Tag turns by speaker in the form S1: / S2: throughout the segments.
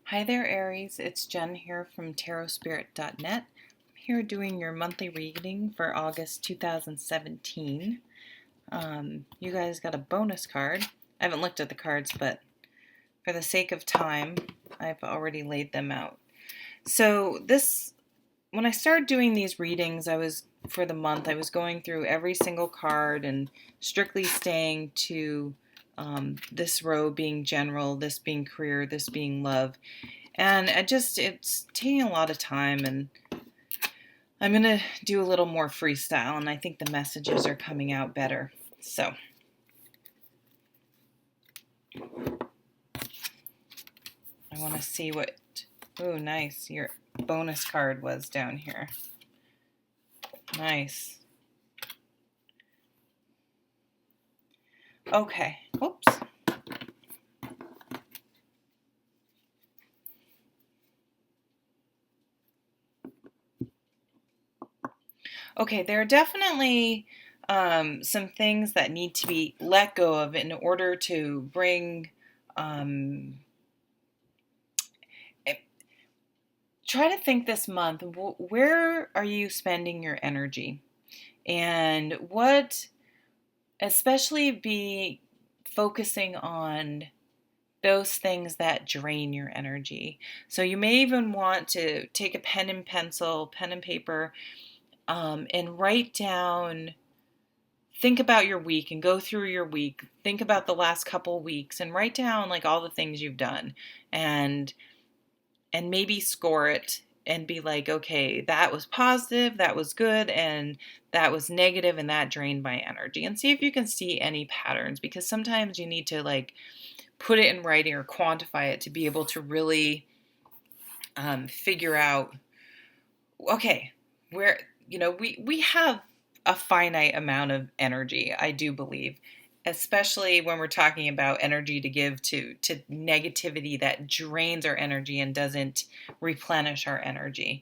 S1: Hi there, Aries. It's Jen here from tarotspirit.net. I'm here doing your monthly reading for August 2017. You guys got a bonus card. I haven't looked at the cards, but for the sake of time, I've already laid them out. So when I started doing these readings, for the month, I was going through every single card and strictly staying to this row being general, this being career, this being love. And it's taking a lot of time, and I'm going to do a little more freestyle, and I think the messages are coming out better. So, I want to see what, oh, nice, your bonus card was down here. Nice. Okay, oops. Okay, there are definitely some things that need to be let go of in order to bring, try to think this month, where are you spending your energy? And especially be focusing on those things that drain your energy. So you may even want to take a pen and paper, and write down, think about your week and go through your week. Think about the last couple weeks and write down like all the things you've done, and maybe score it and be like, okay, that was positive, that was good, and that was negative, and that drained my energy. And see if you can see any patterns, because sometimes you need to like put it in writing or quantify it to be able to really figure out, okay, where, we have a finite amount of energy, I do believe, especially when we're talking about energy to give to negativity that drains our energy and doesn't replenish our energy.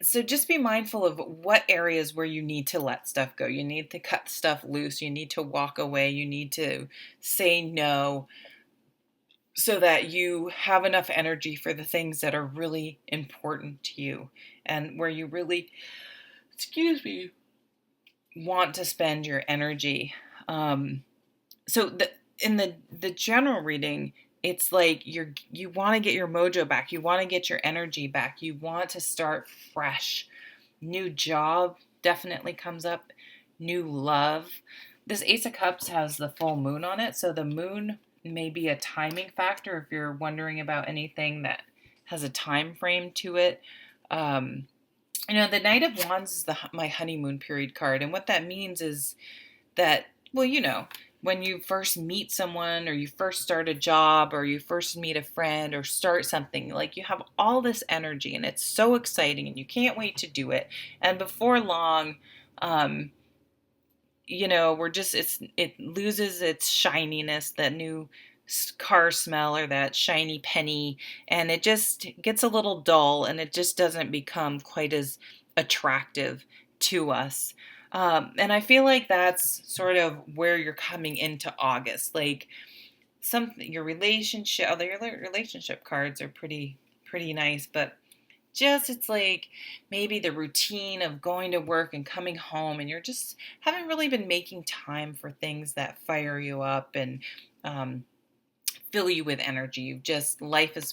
S1: So just be mindful of what areas where you need to let stuff go. You need to cut stuff loose. You need to walk away. You need to say no, so that you have enough energy for the things that are really important to you and where you really, want to spend your energy. In the general reading, it's like you want to get your mojo back. You want to get your energy back. You want to start fresh. New job definitely comes up. New love. This Ace of Cups has the full moon on it, so the moon may be a timing factor if you're wondering about anything that has a time frame to it. The Knight of Wands is my honeymoon period card, and what that means is that, when you first meet someone, or you first start a job, or you first meet a friend, or start something, like you have all this energy, and it's so exciting, and you can't wait to do it. And before long, it loses its shininess, that new car smell or that shiny penny, and it just gets a little dull, and it just doesn't become quite as attractive to us. And I feel like that's sort of where you're coming into August. Like your relationship, although your relationship cards are pretty nice, but it's like maybe the routine of going to work and coming home, and you're just haven't really been making time for things that fire you up and fill you with energy. Life has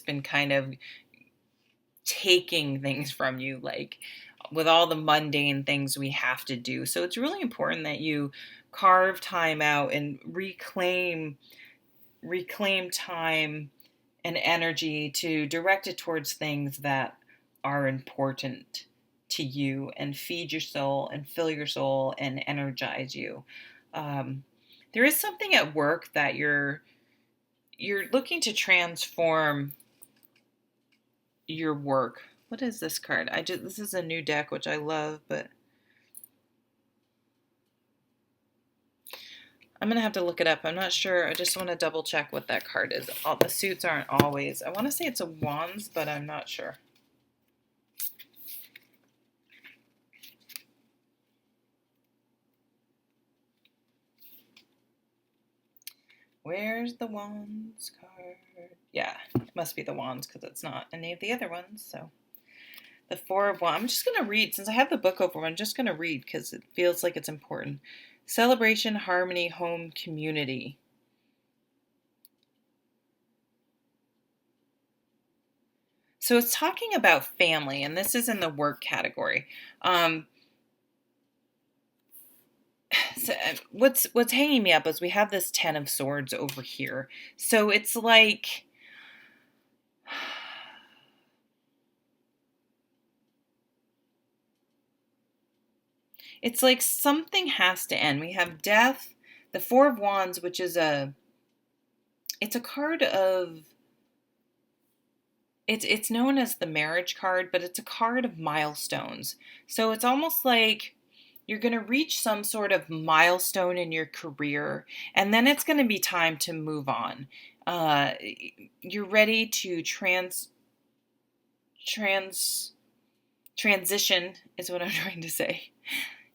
S1: been kind of taking things from you, like with all the mundane things we have to do. So it's really important that you carve time out and reclaim time and energy to direct it towards things that are important to you and feed your soul and fill your soul and energize you. There is something at work that you're looking to transform your work. What is this card? This is a new deck, which I love, but I'm going to have to look it up. I'm not sure. I just want to double check what that card is. All the suits aren't always. I want to say it's a Wands, but I'm not sure. Where's the Wands card? Yeah, it must be the Wands because it's not any of the other ones. So the Four of Wands. I'm just going to read, since I have the book open, I'm just going to read because it feels like it's important. Celebration, harmony, home, community. So it's talking about family, and this is in the work category. So what's hanging me up is we have this Ten of Swords over here. So it's like something has to end. We have death, the Four of Wands, which is it's a card of it's known as the marriage card, but it's a card of milestones. So it's almost like you're going to reach some sort of milestone in your career, and then it's going to be time to move on. You're ready to transition is what I'm trying to say,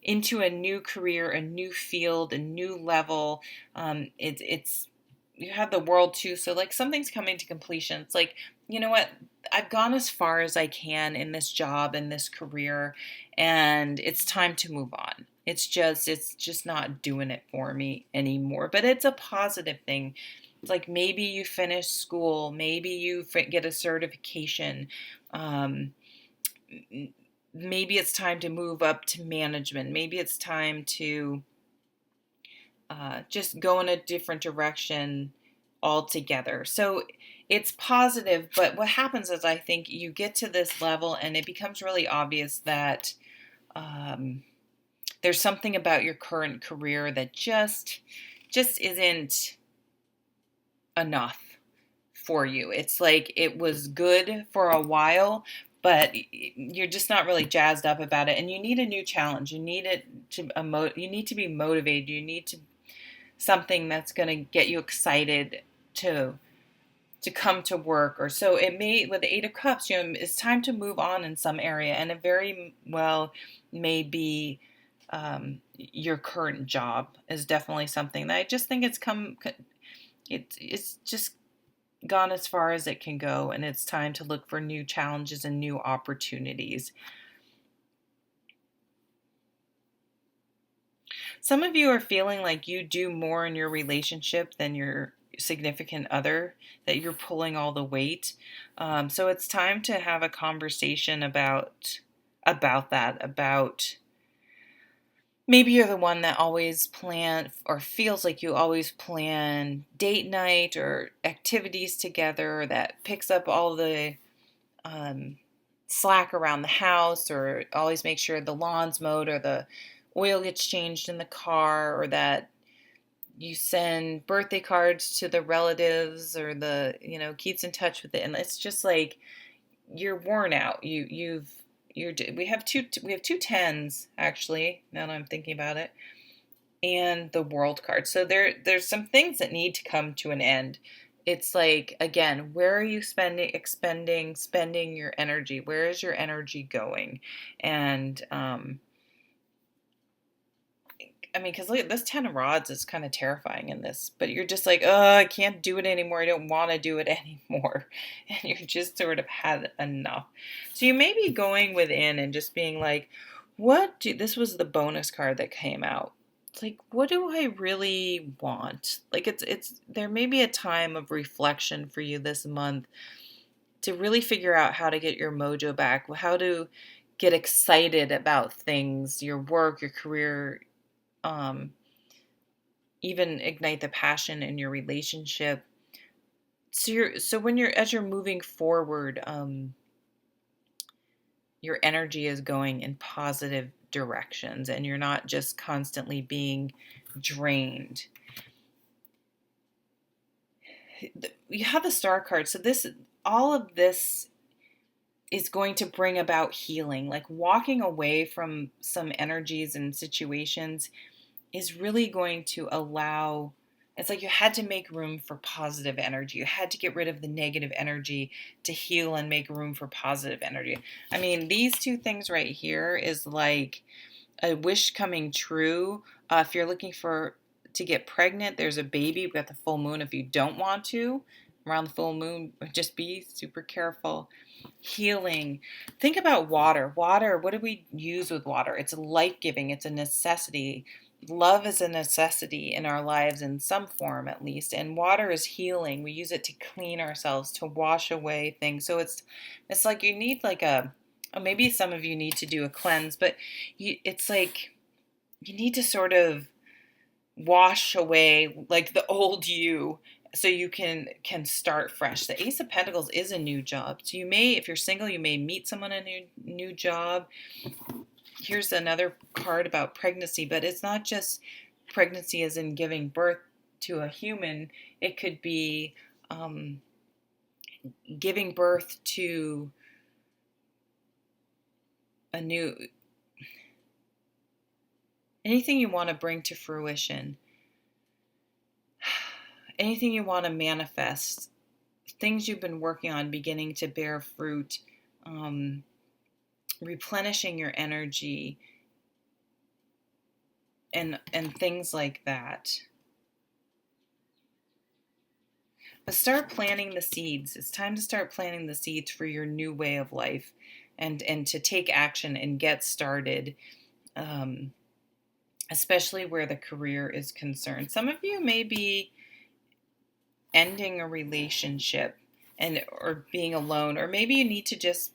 S1: into a new career, a new field, a new level. It's you have the world too, so like something's coming to completion. It's like, you know what, I've gone as far as I can in this job, in this career, and it's time to move on. It's just not doing it for me anymore, but it's a positive thing. It's like maybe you finish school, maybe you get a certification, maybe it's time to move up to management, maybe it's time to just go in a different direction altogether. So it's positive, but what happens is I think you get to this level and it becomes really obvious that there's something about your current career that just isn't enough for you. It's like it was good for a while, but you're just not really jazzed up about it, and you need a new challenge. You need it to you need to be motivated. You need to something that's going to get you excited to come to work. Or so it may, with the Eight of Cups, it's time to move on in some area, and it very well may be your current job is definitely something that I just think it's just gone as far as it can go, and it's time to look for new challenges and new opportunities. Some of you are feeling like you do more in your relationship than your significant other, that you're pulling all the weight. So it's time to have a conversation about that, about maybe you're the one that always plan or feels like you always plan date night or activities together, that picks up all the slack around the house, or always make sure the lawn's mowed or the oil gets changed in the car, or that you send birthday cards to the relatives, or keeps in touch with it. And it's just like you're worn out. We have two tens actually, now that I'm thinking about it, and the World card. So there's some things that need to come to an end. It's like, again, where are you spending your energy? Where is your energy going? And because look, this Ten of Rods is kind of terrifying in this, but you're just like, oh, I can't do it anymore. I don't want to do it anymore. And you're just sort of had enough. So you may be going within and just being like, this was the bonus card that came out. It's like, what do I really want? Like there may be a time of reflection for you this month to really figure out how to get your mojo back, how to get excited about things, your work, your career, even ignite the passion in your relationship. So as you're moving forward, your energy is going in positive directions, and you're not just constantly being drained. You have the Star card, so all of this is going to bring about healing. Like walking away from some energies and situations is really going to allow, it's like you had to make room for positive energy. You had to get rid of the negative energy to heal and make room for positive energy. I mean, these two things right here is like a wish coming true. If you're looking for to get pregnant. There's a baby. We've got the full moon. If you don't want to, around the full moon, just be super careful. Healing. Think about water. Water, what do we use with water? It's life-giving. It's a necessity. Love is a necessity in our lives in some form at least. And water is healing. We use it to clean ourselves, to wash away things. So it's like you need like maybe some of you need to do a cleanse, but it's like you need to sort of wash away like the old you so you can start fresh. The Ace of Pentacles is a new job. So you may, if you're single, you may meet someone in a new job. Here's another card about pregnancy, but it's not just pregnancy as in giving birth to a human. It could be giving birth to a new, anything you want to bring to fruition, anything you want to manifest, things you've been working on beginning to bear fruit, replenishing your energy, and things like that. But start planting the seeds. It's time to start planting the seeds for your new way of life, and to take action and get started, especially where the career is concerned. Some of you may be ending a relationship or being alone, or maybe you need to just,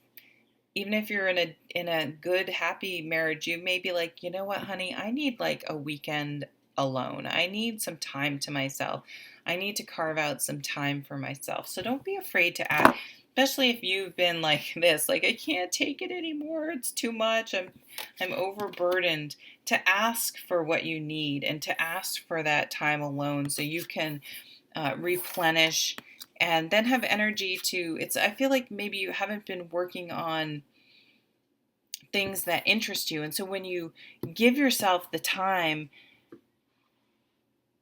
S1: even if you're in a good, happy marriage, you may be like, you know what, honey, I need like a weekend alone. I need some time to myself. I need to carve out some time for myself. So don't be afraid to ask, especially if you've been like this, like, I can't take it anymore. It's too much. I'm overburdened. To ask for what you need and to ask for that time alone so you can replenish and then have energy to, I feel like maybe you haven't been working on things that interest you. And so when you give yourself the time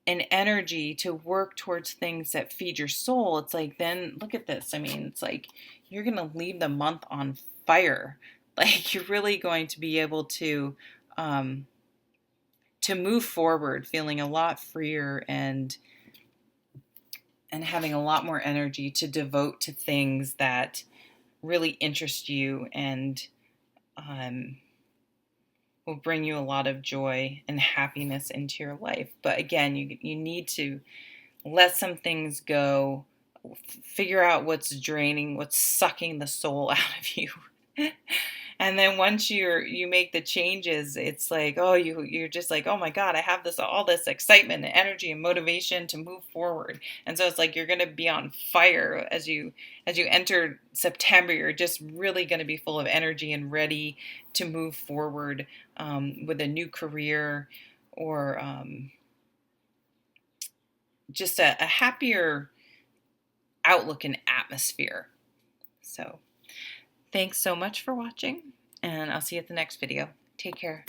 S1: and energy to work towards things that feed your soul, it's like, then look at this. I mean, it's like you're going to leave the month on fire. Like you're really going to be able to move forward feeling a lot freer and having a lot more energy to devote to things that really interest you and will bring you a lot of joy and happiness into your life. But again, you need to let some things go, figure out what's draining, what's sucking the soul out of you. And then once you make the changes, it's like, oh, you're just like, oh my God, I have all this excitement and energy and motivation to move forward. And so it's like you're going to be on fire as you enter September. You're just really going to be full of energy and ready to move forward with a new career or just a happier outlook and atmosphere. So thanks so much for watching, and I'll see you at the next video. Take care.